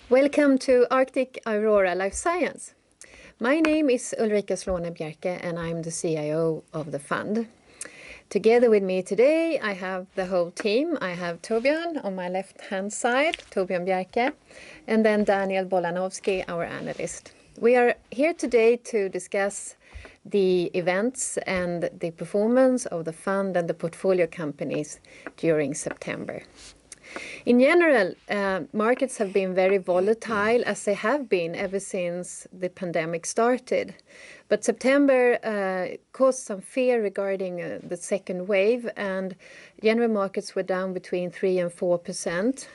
Welcome to Arctic Aurora LifeScience. My name is Ulrika Slåne-Bjerke and I'm the CIO of the fund. Together with me today I have the whole team. I have Torbjörn on my left-hand side, Torbjörn Bjerke, and then Daniel Bolanovsky, our analyst. We are here today to discuss the events and the performance of the fund and the portfolio companies during September. In general, markets have been very volatile, as they have been ever since the pandemic started. But September caused some fear regarding the second wave, and general markets were down between 3 and 4%.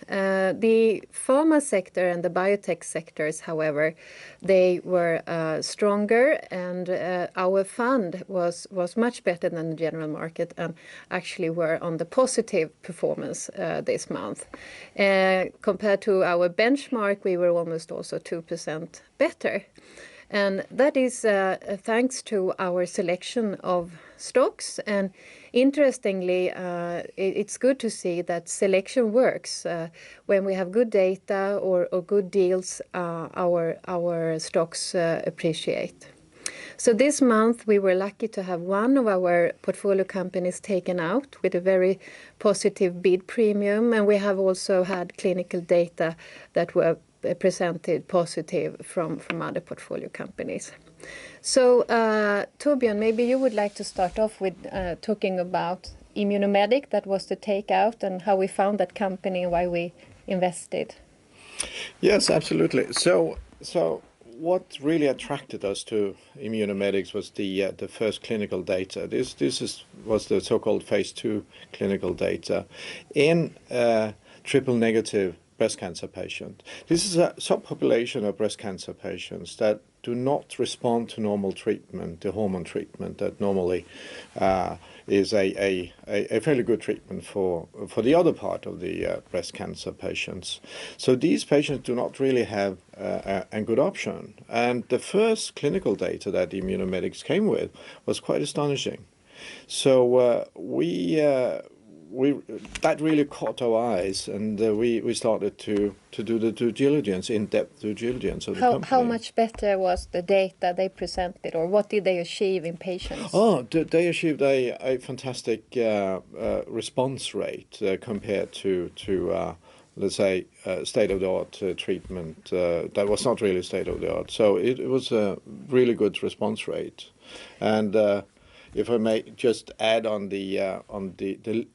The pharma sector and the biotech sectors, however, they were stronger, and our fund was much better than the general market and actually were on the positive performance this month. Compared to our benchmark, we were almost also 2% better. And that is thanks to our selection of stocks. And interestingly, it's good to see that selection works. When we have good data or good deals, our stocks appreciate. So this month we were lucky to have one of our portfolio companies taken out with a very positive bid premium. And we have also had clinical data that were presented positive from other portfolio companies. So Torbjörn, maybe you would like to start off with talking about Immunomedic, that was the takeout, and how we found that company and why we invested. Yes, absolutely. So what really attracted us to Immunomedics was the first clinical data. This was the so-called phase 2 clinical data in triple negative breast cancer patients. This is a subpopulation of breast cancer patients that do not respond to normal treatment, the hormone treatment that normally is a fairly good treatment for the other part of the breast cancer patients. So these patients do not really have a good option. And the first clinical data that Immunomedics came with was quite astonishing. So that really caught our eyes, and we started to do the due diligence, in-depth due diligence of the company. How much better was the data they presented, or what did they achieve in patients? Oh, they achieved a fantastic response rate compared to let's say, state-of-the-art treatment that was not really state-of-the-art. So it was a really good response rate. And if I may just add on the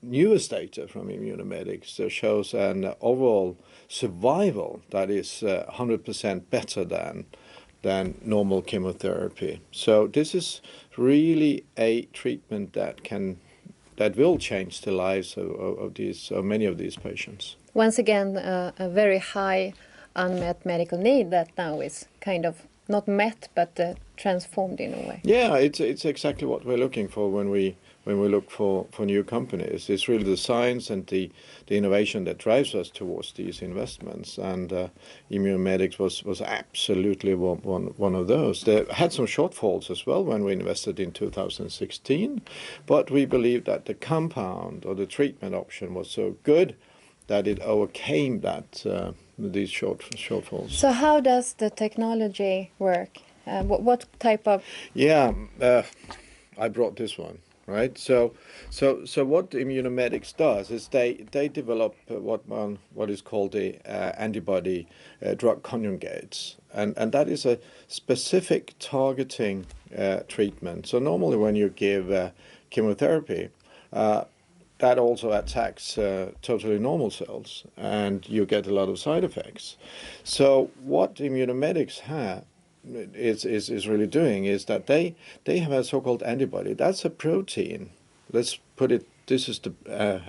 newest data from Immunomedics, that shows an overall survival that is 100% better than normal chemotherapy. So this is really a treatment that will change the lives of many of these patients. Once again, a very high unmet medical need that now is kind of not met, but transformed in a way. Yeah, it's exactly what we're looking for when we look for new companies. It's really the science and the innovation that drives us towards these investments. And Immunomedics was absolutely one of those. They had some shortfalls as well when we invested in 2016, but we believe that the compound or the treatment option was so good that it overcame these shortfalls. So how does the technology work? What type of? Yeah, I brought this one, right? So what Immunomedics does is they develop what is called the antibody drug conjugates, and that is a specific targeting treatment. So normally when you give chemotherapy, that also attacks totally normal cells, and you get a lot of side effects. So what Immunomedics is really doing is that they have a so-called antibody. That's a protein. Let's put it. This is the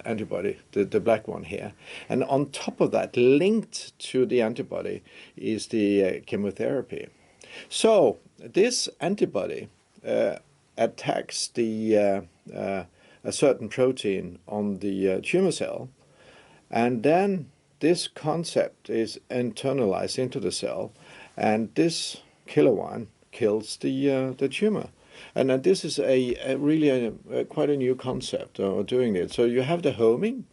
antibody, the black one here, and on top of that, linked to the antibody, is the chemotherapy. So this antibody attacks a certain protein on the tumor cell, and then this concept is internalized into the cell, and this killer one kills the tumor. And this is really quite a new concept of doing it. So you have the homing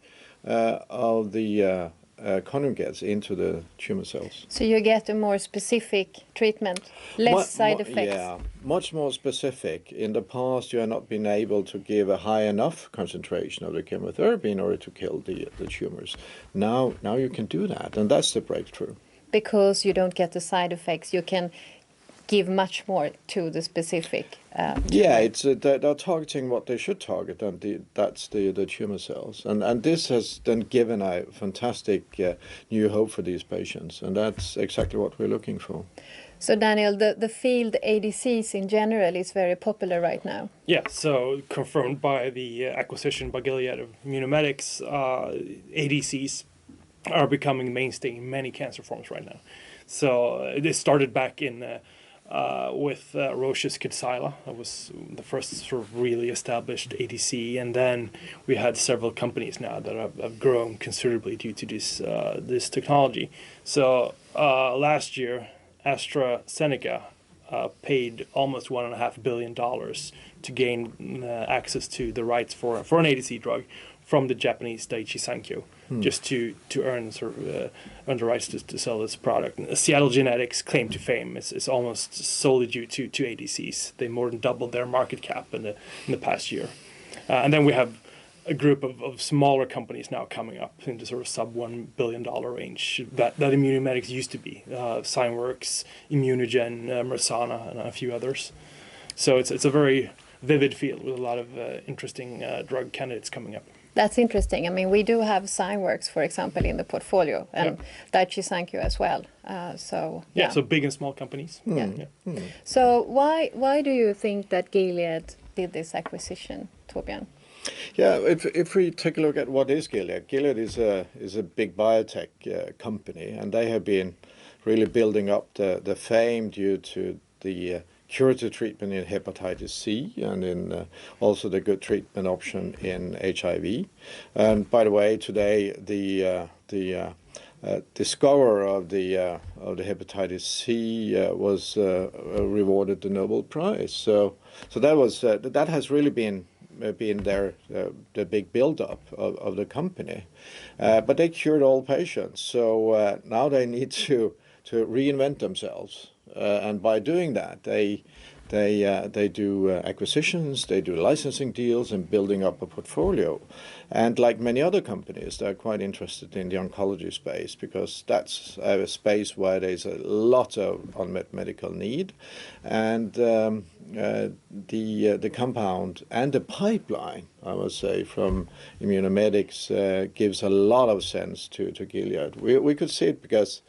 of the conjugates into the tumor cells. So you get a more specific treatment, less side effects. Yeah, much more specific. In the past, you have not been able to give a high enough concentration of the chemotherapy in order to kill the tumors. Now you can do that, and that's the breakthrough. Because you don't get the side effects, you can give much more to the specific. Yeah, it's they're targeting what they should target, and that's the tumor cells. And this has then given a fantastic new hope for these patients, and that's exactly what we're looking for. So Daniel, the field ADCs in general is very popular right now. Yeah, so confirmed by the acquisition by Gilead of Immunomedics, ADCs are becoming mainstay in many cancer forms right now. So it started back in with Roche's Kadcyla. That was the first sort of really established ADC, and then we had several companies now that have grown considerably due to this technology. So last year, AstraZeneca paid almost $1.5 billion to gain access to the rights for an ADC drug from the Japanese Daiichi Sankyo, just to earn the rights to sell this product. And Seattle Genetics' claim to fame is almost solely due to ADCs. They more than doubled their market cap in the past year. And then we have a group of smaller companies now coming up in the sort of sub $1 billion range that Immunomedics used to be. Zymeworks, Immunogen, Mersana, and a few others. So it's a very vivid field with a lot of interesting drug candidates coming up. That's interesting. I mean, we do have Zymeworks, for example, in the portfolio, and Daiichi Sankyo as well. So big and small companies. So why do you think that Gilead did this acquisition, Torbjörn? Yeah, if we take a look at what is Gilead, Gilead is a big biotech company, and they have been really building up the fame due to the curative treatment in hepatitis C and in also the good treatment option in HIV. And by the way, today the discoverer of the hepatitis C was rewarded the Nobel Prize. So that was that has really been the big build-up of the company, but they cured all patients. So now they need to reinvent themselves. And by doing that, they do acquisitions, they do licensing deals, and building up a portfolio. And like many other companies, they're quite interested in the oncology space because that's a space where there's a lot of unmet medical need, and the compound and the pipeline, I must say, from Immunomedics gives a lot of sense to Gilead. We could see it because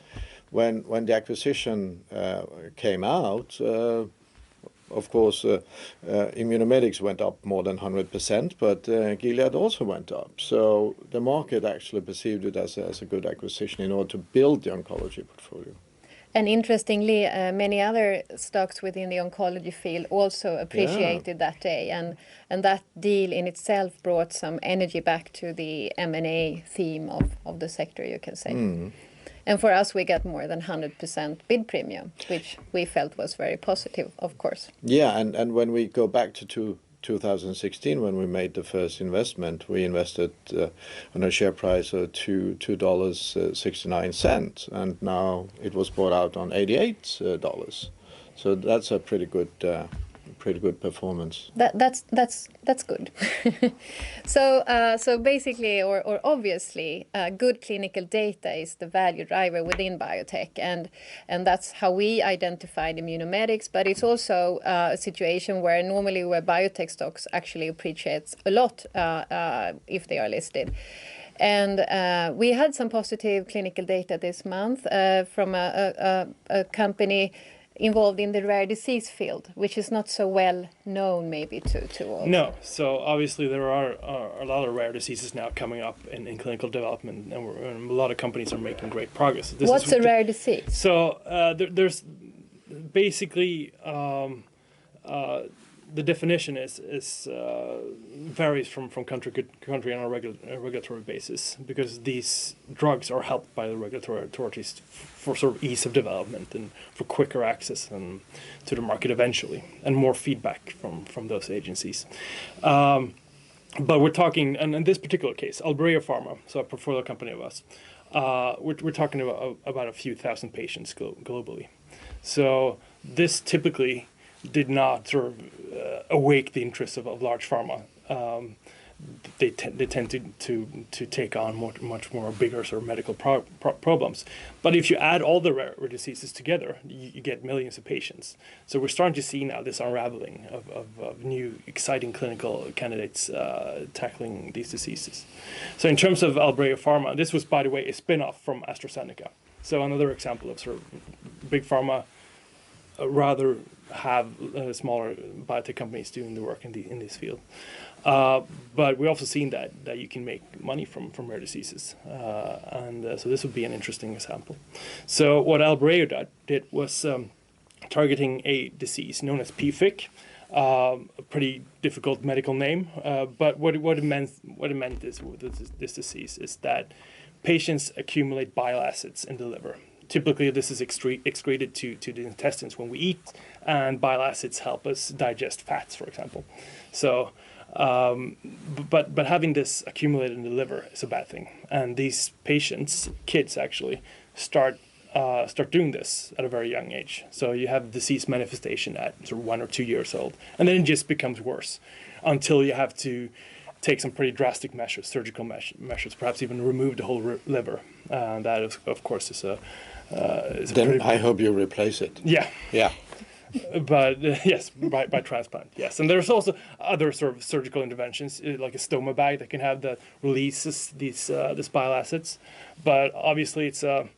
when the acquisition came out, of course, Immunomedics went up more than 100%, but Gilead also went up. So the market actually perceived it as a good acquisition in order to build the oncology portfolio. And interestingly, many other stocks within the oncology field also appreciated that day, and that deal in itself brought some energy back to the M&A theme of the sector, you can say. And for us, we got more than 100% bid premium, which we felt was very positive, of course. Yeah, and when we go back to 2016, when we made the first investment, we invested on a share price of $2.69, and now it was bought out on $88. So that's a pretty good performance. That's good. So basically, or obviously, good clinical data is the value driver within biotech, and that's how we identified Immunomedics. But it's also a situation where normally biotech stocks actually appreciates a lot if they are listed. And we had some positive clinical data this month from a company involved in the rare disease field, which is not so well known maybe to all. No, so obviously there are a lot of rare diseases now coming up in clinical development, and a lot of companies are making great progress. What's a rare disease? So there's basically the definition varies from country to country on a regulatory basis, because these drugs are helped by the regulatory authorities for sort of ease of development and for quicker access to the market eventually, and more feedback from those agencies. But we're talking, and in this particular case, Albrea Pharma, so a portfolio company of us, we're talking about a few thousand patients globally. So this typically did not sort of awake the interest of large pharma. They tend to take on much more bigger sort of medical problems. But if you add all the rare diseases together, you get millions of patients. So we're starting to see now this unraveling of new exciting clinical candidates tackling these diseases. So in terms of Albireo Pharma, this was, by the way, a spin-off from AstraZeneca. So another example of sort of big pharma rather have smaller biotech companies doing the work in this field. But we've also seen that you can make money from rare diseases. So this would be an interesting example. So what Albireo did was targeting a disease known as PFIC, a pretty difficult medical name. But what it meant is this disease is that patients accumulate bile acids in the liver. Typically, this is excreted to the intestines when we eat, and bile acids help us digest fats, for example. So, but having this accumulated in the liver is a bad thing. And these patients, kids actually, start doing this at a very young age. So you have disease manifestation at sort of 1 or 2 years old, and then it just becomes worse until you have to take some pretty drastic measures, surgical measures, perhaps even remove the whole liver. That, of course, is a then I hope you replace it. Yeah. Yeah. But yes, by transplant, yes. And there's also other sort of surgical interventions, like a stoma bag that can have that releases these bile acids. But obviously, it's a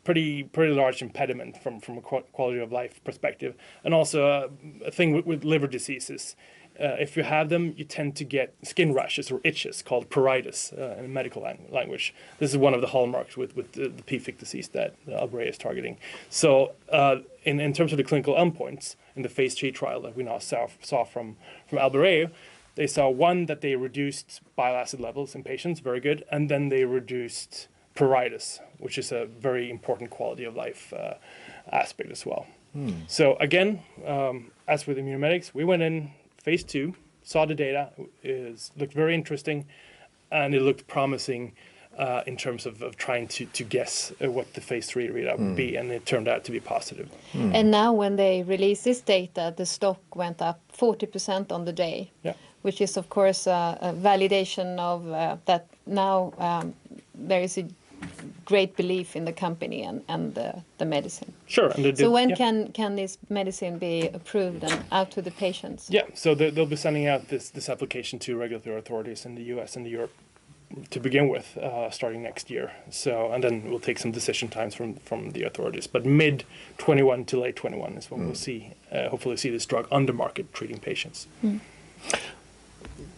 pretty large impediment from a quality of life perspective. And also a thing with liver diseases. If you have them, you tend to get skin rashes or itches called pruritus in medical language. This is one of the hallmarks with the PFIC disease that Albireo is targeting. So in terms of the clinical endpoints in the phase 3 trial that we now saw from Albireo, they saw one, that they reduced bile acid levels in patients, very good, and then they reduced pruritus, which is a very important quality of life aspect as well. So again, as with immunomedics, we went in phase 2, saw the data, looked very interesting, and it looked promising in terms of trying to guess what the phase 3 readout would be, and it turned out to be positive. And now when they released this data, the stock went up 40% on the day, which is, of course, a validation of that now there is a great belief in the company and the medicine. Sure. So when can this medicine be approved and out to the patients? Yeah, so they'll be sending out this application to regulatory authorities in the US and Europe to begin with, starting next year. So, and then we'll take some decision times from the authorities. But mid 21 to late 21 is when we'll see, hopefully see this drug on the market treating patients.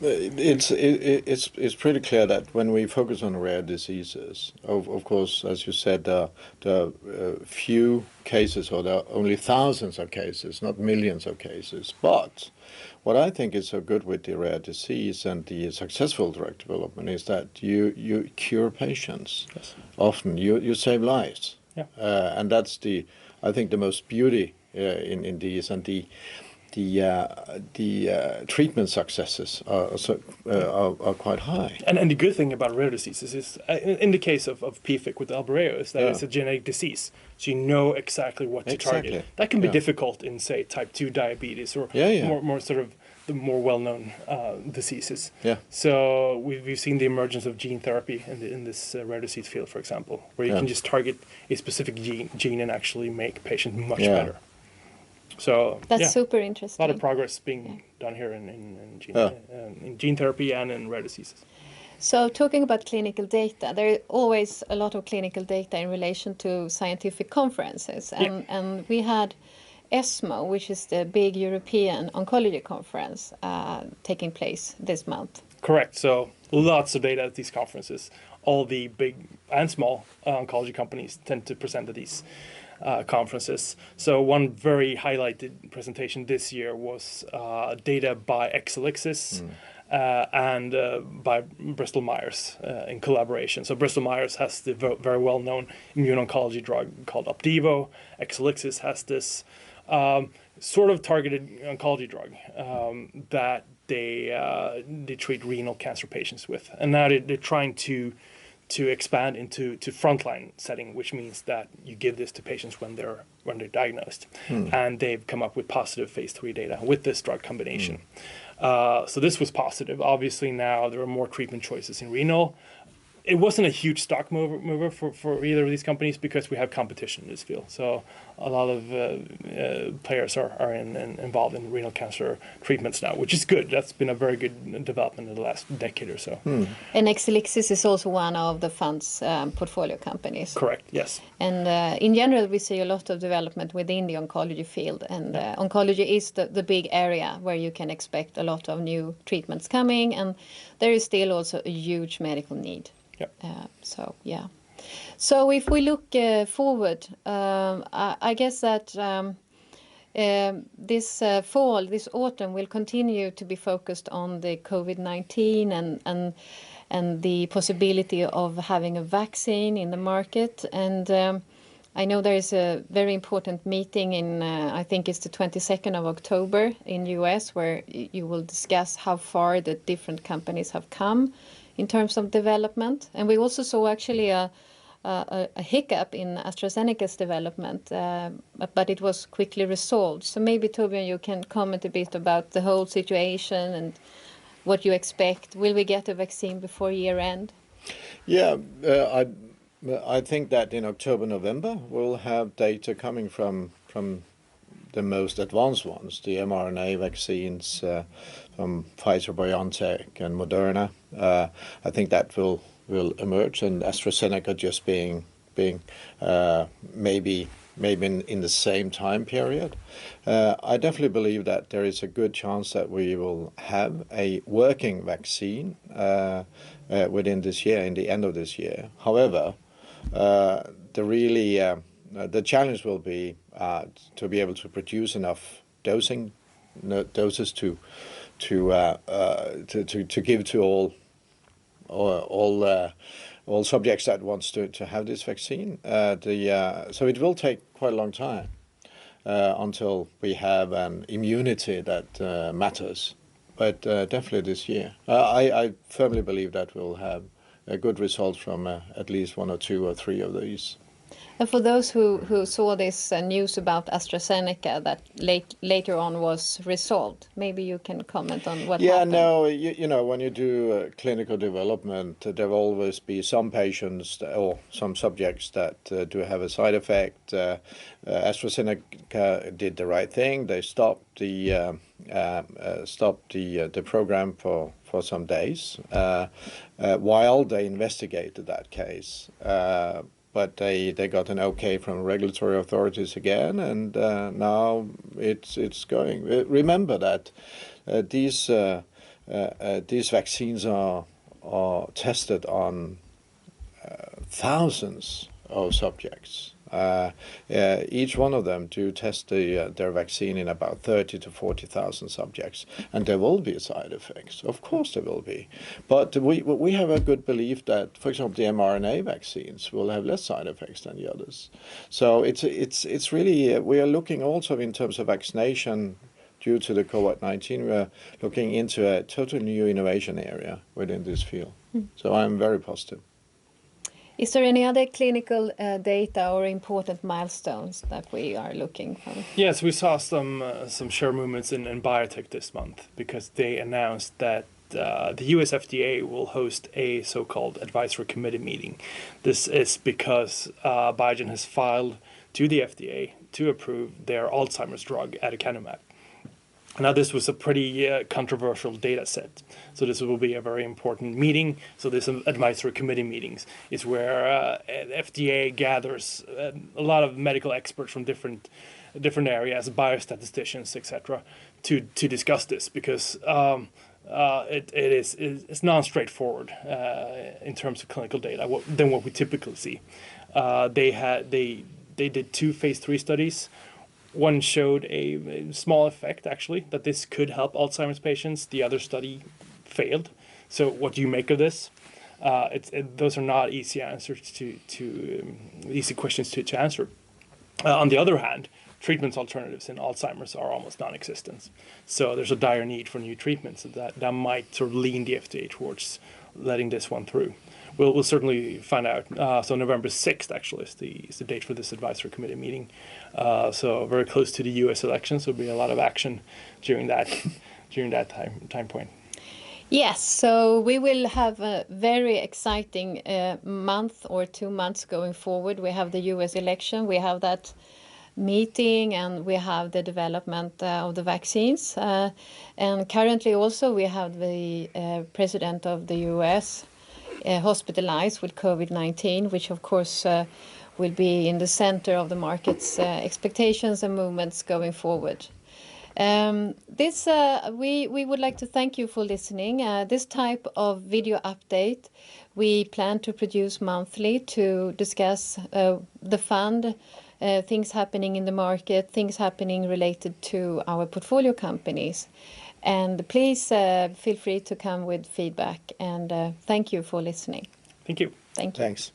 It's pretty clear that when we focus on rare diseases, of course, as you said, there are few cases, or there are only thousands of cases, not millions of cases. But what I think is so good with the rare disease and the successful drug development is that you cure patients. Yes. Often you save lives. Yeah. And that's I think the most beauty in these, and the treatment successes are quite high. And the good thing about rare diseases is, in the case of PFIC with Albireo, is that it's a genetic disease. So you know exactly what to target. That can be difficult in, say, type 2 diabetes or more sort of the more well-known diseases. Yeah. So we've seen the emergence of gene therapy in this rare disease field, for example, where you can just target a specific gene and actually make patients much better. So that's super interesting. A lot of progress being done here in gene therapy and in rare diseases. So talking about clinical data, there is always a lot of clinical data in relation to scientific conferences. And we had ESMO, which is the big European oncology conference, taking place this month. Correct. So lots of data at these conferences. All the big and small oncology companies tend to present at these conferences. So one very highlighted presentation this year was data by Exelixis and by Bristol Myers in collaboration. So Bristol Myers has the very well-known immuno-oncology drug called Opdivo. Exelixis has this sort of targeted oncology drug that they treat renal cancer patients with. And now they're trying to to expand into frontline setting, which means that you give this to patients when they're diagnosed, and they've come up with positive phase 3 data with this drug combination. So this was positive. Obviously, now there are more treatment choices in renal. It wasn't a huge stock mover for either of these companies because we have competition in this field. So a lot of players are involved in renal cancer treatments now, which is good. That's been a very good development in the last decade or so. And Exelixis is also one of the fund's portfolio companies. Correct, yes. And in general, we see a lot of development within the oncology field. And oncology is the big area where you can expect a lot of new treatments coming. And there is still also a huge medical need. Yep. So if we look forward, I guess that this fall, this autumn, will continue to be focused on the COVID-19 and the possibility of having a vaccine in the market. And I know there is a very important meeting in, I think it's the 22nd of October in US, where you will discuss how far the different companies have come in terms of development. And we also saw actually a hiccup in AstraZeneca's development, but it was quickly resolved. So maybe, Torbjörn, you can comment a bit about the whole situation and what you expect. Will we get a vaccine before year end? Yeah, I think that in October, November, we'll have data coming from the most advanced ones, the mRNA vaccines from Pfizer, BioNTech, and Moderna. I think that will emerge, and AstraZeneca just being maybe in the same time period. I definitely believe that there is a good chance that we will have a working vaccine within this year, in the end of this year. However, the challenge will be to be able to produce enough doses to give to all subjects that wants to have this vaccine. So it will take quite a long time until we have an immunity that matters. But definitely this year, I firmly believe that we'll have a good result from at least 1 or 2 or 3 of these. And for those who saw this news about AstraZeneca that later on was resolved, maybe you can comment on what happened. Yeah, no, you know, when you do clinical development, there will always be some patients or some subjects that do have a side effect. AstraZeneca did the right thing. They stopped the program for some days while they investigated that case. But they got an okay from regulatory authorities again, and now it's going. Remember that these vaccines are tested on thousands of subjects. Each one of them do test their vaccine in about 30 to 40,000 subjects, and there will be side effects. Of course there will be, but we have a good belief that, for example, the mRNA vaccines will have less side effects than the others. So it's really we are looking also in terms of vaccination. Due to the COVID-19, we are looking into a totally new innovation area within this field. So I'm very positive. Is there any other clinical data or important milestones that we are looking for? Yes, we saw some share movements in biotech this month because they announced that the US FDA will host a so-called advisory committee meeting. This is because Biogen has filed to the FDA to approve their Alzheimer's drug, aducanumab. Now, this was a pretty controversial data set, so this will be a very important meeting. So this advisory committee meetings is where FDA gathers a lot of medical experts from different areas, biostatisticians, etc., to discuss this because it's non-straightforward in terms of clinical data than what we typically see. They did 2 phase 3 studies. One showed a small effect, actually, that this could help Alzheimer's patients. The other study failed. So what do you make of this? Those are not easy answers easy questions to answer. On the other hand, treatment alternatives in Alzheimer's are almost non-existent. So there's a dire need for new treatments that might sort of lean the FDA towards letting this one through. we'll certainly find out. So November 6th actually is the date for this advisory committee meeting. So very close to the U.S. elections, so there'll be a lot of action during that time point. Yes, so we will have a very exciting month or 2 months going forward. We have the US election, we have that meeting, and we have the development of the vaccines. And currently also we have the president of the US hospitalized with COVID-19, which of course will be in the center of the market's expectations and movements going forward. We would like to thank you for listening. This type of video update we plan to produce monthly to discuss the fund, things happening in the market, things happening related to our portfolio companies. And please feel free to come with feedback, and thank you for listening. Thank you. Thank you. Thanks.